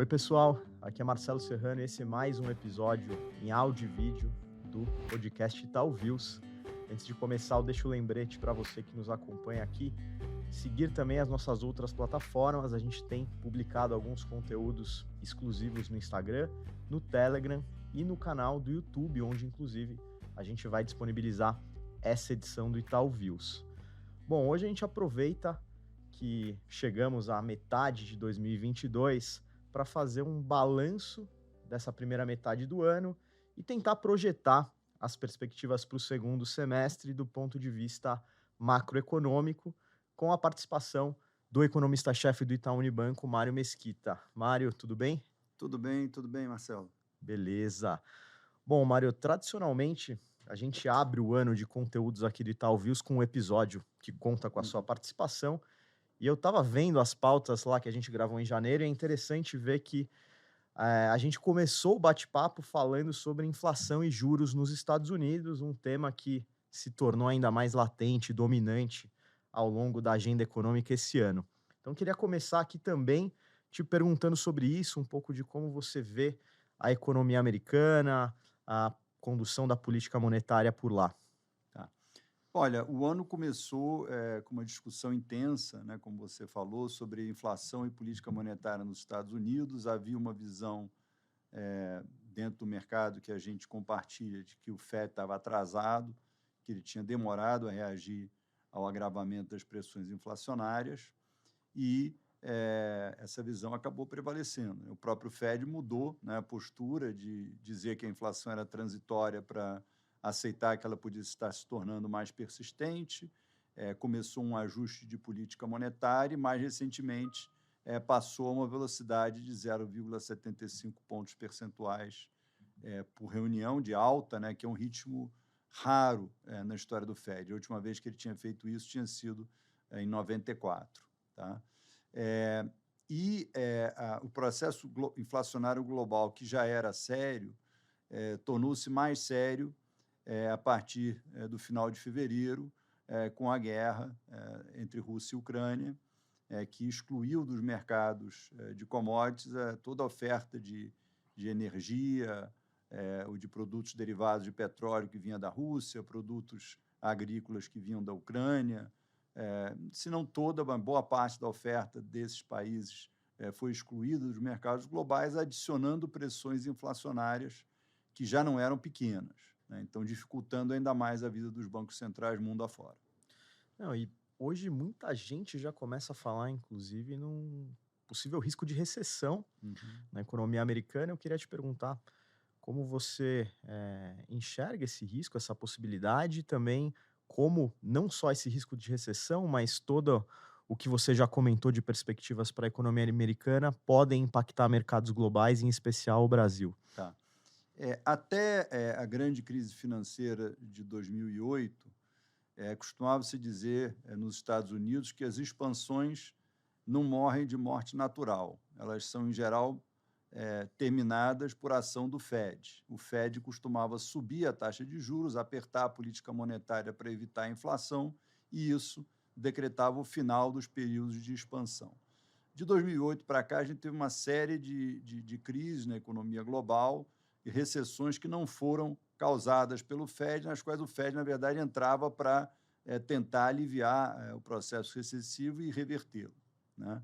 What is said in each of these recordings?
Oi, pessoal. Aqui é Marcelo Serrano e esse é mais um episódio em áudio e vídeo do podcast Itaú Views. Antes de começar, eu deixo o lembrete para você que nos acompanha aqui, seguir também as nossas outras plataformas. A gente tem publicado alguns conteúdos exclusivos no Instagram, no Telegram e no canal do YouTube, onde inclusive a gente vai disponibilizar essa edição do Itaú Views. Bom, hoje a gente aproveita que chegamos à metade de 2022 para fazer um balanço dessa primeira metade do ano e tentar projetar as perspectivas para o segundo semestre do ponto de vista macroeconômico, com a participação do economista-chefe do Itaú Unibanco, Mário Mesquita. Mário, tudo bem? Tudo bem, Marcelo. Beleza. Bom, Mário, tradicionalmente a gente abre o ano de conteúdos aqui do Itaú Views com um episódio que conta com a sua participação. E eu estava vendo as pautas lá que a gente gravou em janeiro e é interessante ver que a gente começou o bate-papo falando sobre inflação e juros nos Estados Unidos, um tema que se tornou ainda mais latente e dominante ao longo da agenda econômica esse ano. Então, queria começar aqui também te perguntando sobre isso, um pouco de como você vê a economia americana, a condução da política monetária por lá. Tá. Olha, o ano começou com uma discussão intensa, né, como você falou, sobre inflação e política monetária nos Estados Unidos. Havia uma visão dentro do mercado que a gente compartilha de que o FED estava atrasado, que ele tinha demorado a reagir ao agravamento das pressões inflacionárias e essa visão acabou prevalecendo. O próprio FED mudou, né, a postura de dizer que a inflação era transitória para aceitar que ela podia estar se tornando mais persistente, começou um ajuste de política monetária e, mais recentemente, passou a uma velocidade de 0,75 pontos percentuais por reunião de alta, né, que é um ritmo raro na história do FED. A última vez que ele tinha feito isso tinha sido em 94. Tá? O processo inflacionário global, que já era sério, tornou-se mais sério a partir do final de fevereiro, com a guerra entre Rússia e Ucrânia, que excluiu dos mercados de commodities toda a oferta de energia ou de produtos derivados de petróleo que vinha da Rússia, produtos agrícolas que vinham da Ucrânia. Se não toda, uma boa parte da oferta desses países foi excluída dos mercados globais, adicionando pressões inflacionárias que já não eram pequenas, né? Então, dificultando ainda mais a vida dos bancos centrais mundo afora. Não, e hoje muita gente já começa a falar, inclusive, num possível risco de recessão na economia americana. Eu queria te perguntar como você enxerga esse risco, essa possibilidade, e também como não só esse risco de recessão, mas todo o que você já comentou de perspectivas para a economia americana podem impactar mercados globais, em especial o Brasil. Tá. Até a grande crise financeira de 2008, costumava-se dizer nos Estados Unidos que as expansões não morrem de morte natural. Elas são, em geral, terminadas por ação do FED. O FED costumava subir a taxa de juros, apertar a política monetária para evitar a inflação, e isso decretava o final dos períodos de expansão. De 2008 para cá, a gente teve uma série de crises na economia global e recessões que não foram causadas pelo FED, nas quais o FED, na verdade, entrava para tentar aliviar o processo recessivo e revertê-lo, né?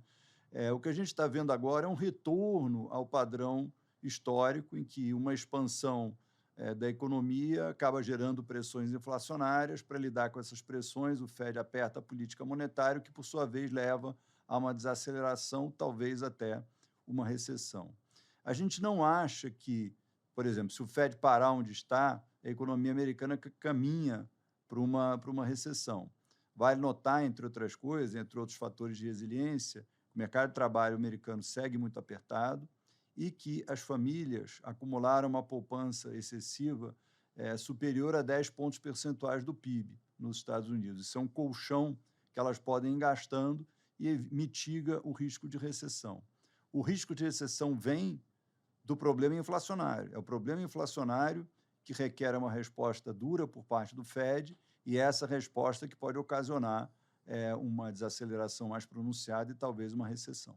O que a gente está vendo agora é um retorno ao padrão histórico em que uma expansão da economia acaba gerando pressões inflacionárias. Para lidar com essas pressões, o FED aperta a política monetária, o que, por sua vez, leva a uma desaceleração, talvez até uma recessão. A gente não acha que, por exemplo, se o FED parar onde está, a economia americana caminha para uma recessão. Vale notar, entre outras coisas, entre outros fatores de resiliência, o mercado de trabalho americano segue muito apertado e que as famílias acumularam uma poupança excessiva superior a 10 pontos percentuais do PIB nos Estados Unidos. Isso é um colchão que elas podem ir gastando e mitiga o risco de recessão. O risco de recessão vem do problema inflacionário. É o problema inflacionário que requer uma resposta dura por parte do FED e essa resposta que pode ocasionar uma desaceleração mais pronunciada e talvez uma recessão.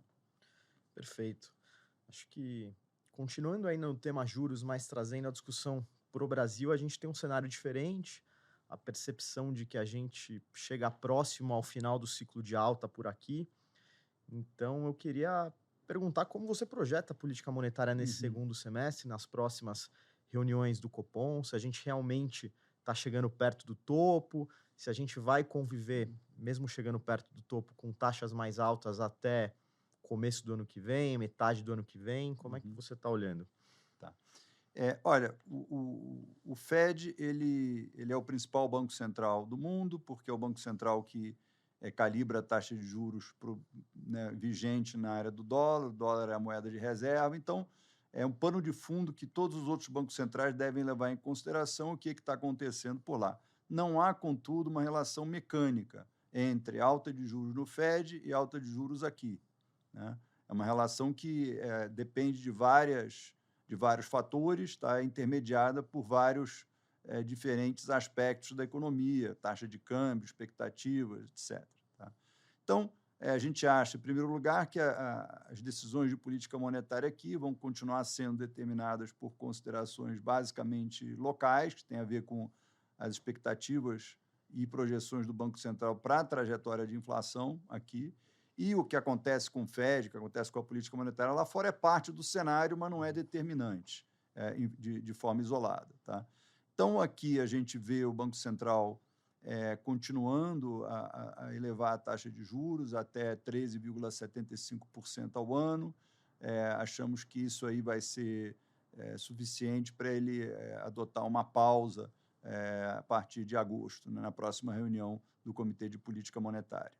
Perfeito. Acho que, continuando aí no tema juros, mas trazendo a discussão para o Brasil, a gente tem um cenário diferente, a percepção de que a gente chega próximo ao final do ciclo de alta por aqui. Então, eu queria perguntar como você projeta a política monetária nesse Uhum. segundo semestre, nas próximas reuniões do Copom, se a gente realmente está chegando perto do topo, se a gente vai conviver, mesmo chegando perto do topo, com taxas mais altas até começo do ano que vem, metade do ano que vem, como é que Uhum. você está olhando? Tá. Olha, o Fed ele é o principal banco central do mundo, porque é o banco central que calibra a taxa de juros né, vigente na área do dólar, o dólar é a moeda de reserva, então é um pano de fundo que todos os outros bancos centrais devem levar em consideração o que está acontecendo por lá. Não há, contudo, uma relação mecânica entre alta de juros no Fed e alta de juros aqui, né? É uma relação que depende de vários fatores, está intermediada por vários diferentes aspectos da economia, taxa de câmbio, expectativas, etc. Tá? Então, a gente acha, em primeiro lugar, que as decisões de política monetária aqui vão continuar sendo determinadas por considerações basicamente locais, que têm a ver com as expectativas e projeções do Banco Central para a trajetória de inflação aqui. E o que acontece com o Fed, o que acontece com a política monetária lá fora é parte do cenário, mas não é determinante de forma isolada. Tá? Então, aqui a gente vê o Banco Central continuando a elevar a taxa de juros até 13,75% ao ano. Achamos que isso aí vai ser suficiente para ele adotar uma pausa a partir de agosto, né, na próxima reunião do Comitê de Política Monetária.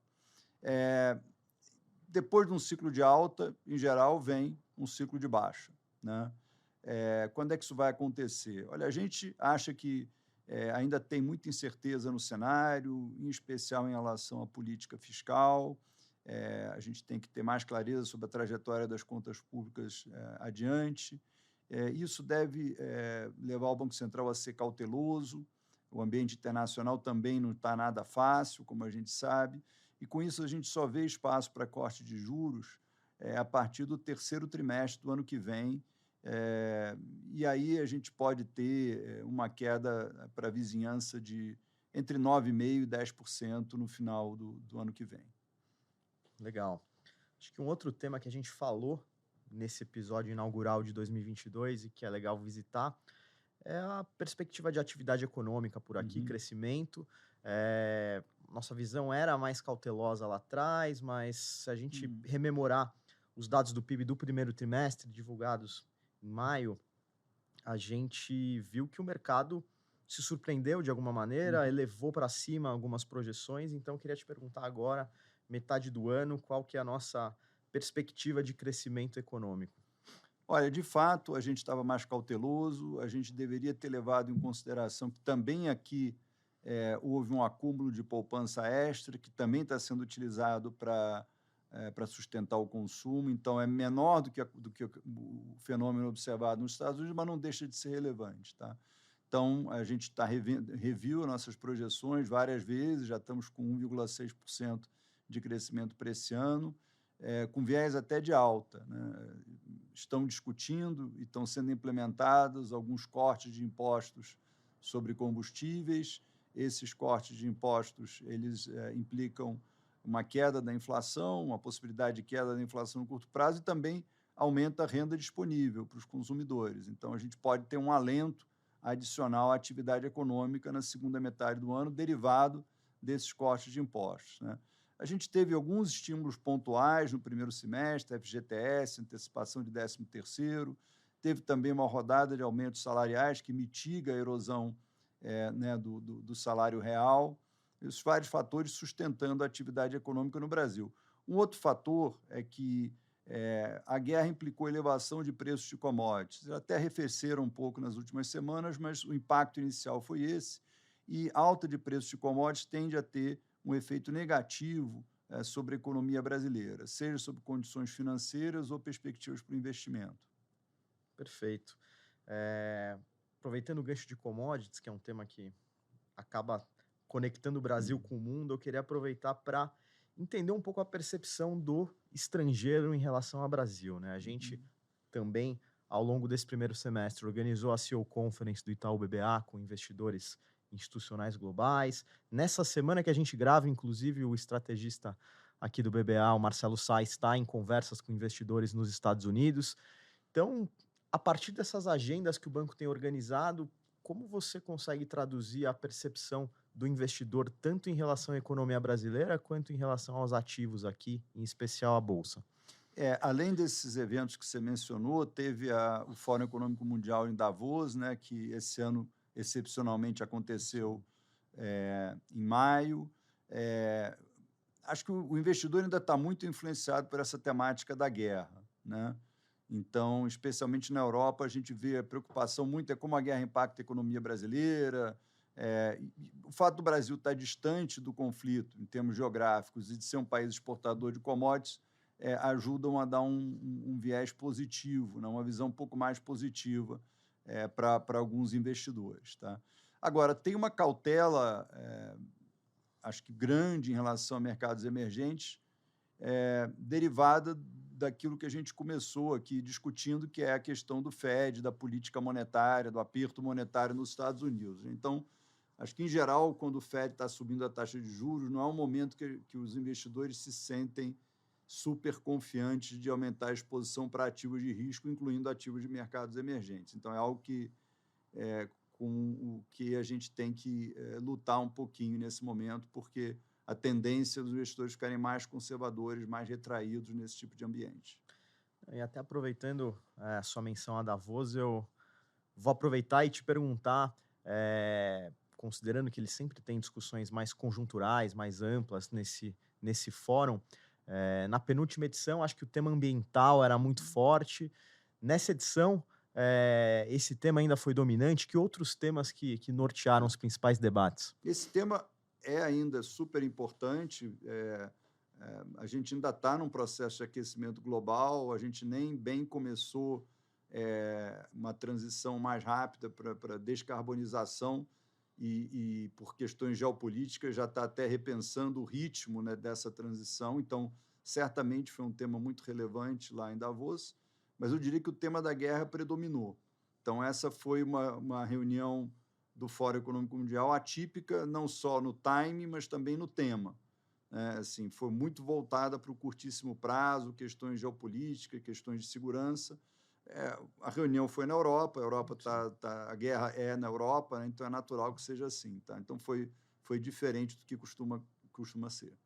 Depois de um ciclo de alta, em geral, vem um ciclo de baixa, né? Quando é que isso vai acontecer? Olha, a gente acha que ainda tem muita incerteza no cenário, em especial em relação à política fiscal. A gente tem que ter mais clareza sobre a trajetória das contas públicas adiante. Isso deve levar o Banco Central a ser cauteloso. O ambiente internacional também não está nada fácil, como a gente sabe, e com isso a gente só vê espaço para corte de juros a partir do terceiro trimestre do ano que vem, e aí a gente pode ter uma queda para a vizinhança de entre 9,5% e 10% no final do ano que vem. Legal. Acho que um outro tema que a gente falou nesse episódio inaugural de 2022 e que é legal visitar é a perspectiva de atividade econômica por aqui, Uhum. crescimento. Nossa visão era mais cautelosa lá atrás, mas se a gente rememorar os dados do PIB do primeiro trimestre, divulgados em maio, a gente viu que o mercado se surpreendeu de alguma maneira, elevou para cima algumas projeções. Então, eu queria te perguntar agora, metade do ano, qual que é a nossa perspectiva de crescimento econômico? Olha, de fato, a gente estava mais cauteloso, a gente deveria ter levado em consideração que também aqui houve um acúmulo de poupança extra, que também está sendo utilizado para sustentar o consumo, então é menor do que o fenômeno observado nos Estados Unidos, mas não deixa de ser relevante. Tá? Então, a gente reviu nossas projeções várias vezes, já estamos com 1,6% de crescimento para esse ano, com viés até de alta. Né? Estão discutindo e estão sendo implementados alguns cortes de impostos sobre combustíveis. Esses cortes de impostos eles implicam uma queda da inflação, uma possibilidade de queda da inflação no curto prazo e também aumenta a renda disponível para os consumidores. Então, a gente pode ter um alento adicional à atividade econômica na segunda metade do ano, derivado desses cortes de impostos. Né? A gente teve alguns estímulos pontuais no primeiro semestre, FGTS, antecipação de 13º, teve também uma rodada de aumentos salariais que mitiga a erosão né, do salário real, esses vários fatores sustentando a atividade econômica no Brasil. Um outro fator é que a guerra implicou elevação de preços de commodities. Até arrefeceram um pouco nas últimas semanas, mas o impacto inicial foi esse, e alta de preços de commodities tende a ter um efeito negativo sobre a economia brasileira, seja sobre condições financeiras ou perspectivas para o investimento. Perfeito. Aproveitando o gancho de commodities, que é um tema que acaba conectando o Brasil com o mundo, eu queria aproveitar para entender um pouco a percepção do estrangeiro em relação ao Brasil. Né? A gente também, ao longo desse primeiro semestre, organizou a CEO Conference do Itaú BBA com investidores institucionais globais. Nessa semana que a gente grava, inclusive, o estrategista aqui do BBA, o Marcelo Sá, está em conversas com investidores nos Estados Unidos. Então, a partir dessas agendas que o banco tem organizado, como você consegue traduzir a percepção do investidor tanto em relação à economia brasileira quanto em relação aos ativos aqui, em especial a Bolsa? Além desses eventos que você mencionou, teve o Fórum Econômico Mundial em Davos, né, que esse ano, excepcionalmente, aconteceu em maio. Acho que o investidor ainda está muito influenciado por essa temática da guerra, né? Então, especialmente na Europa, a gente vê a preocupação muito como a guerra impacta a economia brasileira. O fato do Brasil estar distante do conflito, em termos geográficos, e de ser um país exportador de commodities, ajudam a dar um viés positivo, né? Uma visão um pouco mais positiva para alguns investidores. Tá? Agora, tem uma cautela, acho que grande, em relação a mercados emergentes, derivada daquilo que a gente começou aqui discutindo, que é a questão do Fed, da política monetária, do aperto monetário nos Estados Unidos. Então, acho que, em geral, quando o Fed está subindo a taxa de juros, não é um momento que os investidores se sentem super confiantes de aumentar a exposição para ativos de risco, incluindo ativos de mercados emergentes. Então, é algo que, com o que a gente tem que lutar um pouquinho nesse momento, porque a tendência dos investidores ficarem mais conservadores, mais retraídos nesse tipo de ambiente. E até aproveitando a sua menção a Davos, eu vou aproveitar e te perguntar, considerando que ele sempre tem discussões mais conjunturais, mais amplas nesse fórum, na penúltima edição, acho que o tema ambiental era muito forte. Nessa edição, esse tema ainda foi dominante. Que outros temas que nortearam os principais debates? Esse tema é ainda super importante. A gente ainda está num processo de aquecimento global, a gente nem bem começou uma transição mais rápida para descarbonização e por questões geopolíticas, já está até repensando o ritmo, né, dessa transição. Então, certamente foi um tema muito relevante lá em Davos, mas eu diria que o tema da guerra predominou. Então, essa foi uma reunião do Fórum Econômico Mundial atípica, não só no time, mas também no tema. Assim, foi muito voltada para o curtíssimo prazo, questões geopolíticas, questões de segurança. A reunião foi na Europa, a guerra é na Europa, né? Então é natural que seja assim. Tá? Então foi diferente do que costuma ser.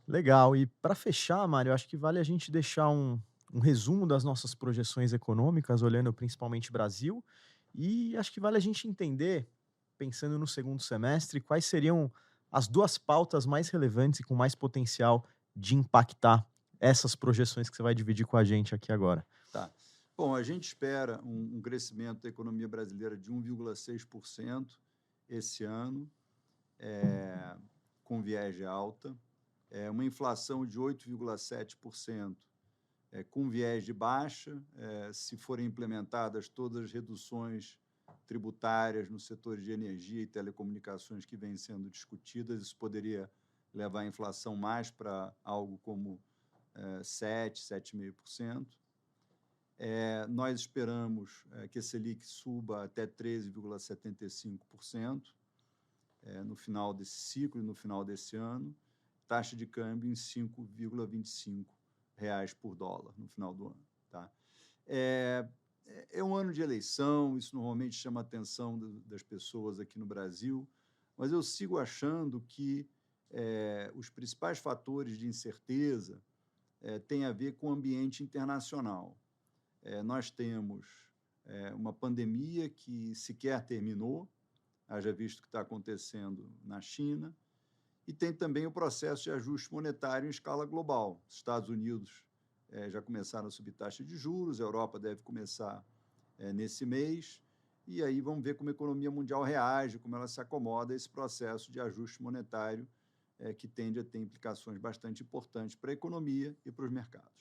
Legal. E para fechar, Mário, acho que vale a gente deixar um resumo das nossas projeções econômicas, olhando principalmente Brasil, e acho que vale a gente entender, pensando no segundo semestre, quais seriam as duas pautas mais relevantes e com mais potencial de impactar essas projeções que você vai dividir com a gente aqui agora. Tá. Bom, a gente espera um crescimento da economia brasileira de 1,6% esse ano, com viés de alta, uma inflação de 8,7%, com viés de baixa, se forem implementadas todas as reduções tributárias nos setores de energia e telecomunicações que vêm sendo discutidas, isso poderia levar a inflação mais para algo como 7,5%. Nós esperamos que a Selic suba até 13,75% no final desse ciclo e no final desse ano, taxa de câmbio em R$ 5,25 por dólar no final do ano. Tá? É um ano de eleição, isso normalmente chama a atenção das pessoas aqui no Brasil, mas eu sigo achando que os principais fatores de incerteza têm a ver com o ambiente internacional. Nós temos uma pandemia que sequer terminou, haja visto o que está acontecendo na China, e tem também o processo de ajuste monetário em escala global. Os Estados Unidos já começaram a subir taxa de juros, a Europa deve começar nesse mês, e aí vamos ver como a economia mundial reage, como ela se acomoda a esse processo de ajuste monetário que tende a ter implicações bastante importantes para a economia e para os mercados.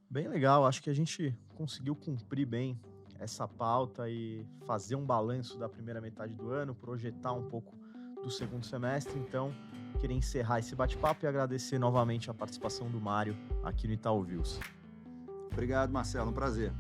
Bem legal, acho que a gente conseguiu cumprir bem essa pauta e fazer um balanço da primeira metade do ano, projetar um pouco do segundo semestre. Então, queria encerrar esse bate-papo e agradecer novamente a participação do Mário aqui no Itaú Views. Obrigado, Marcelo. Um prazer.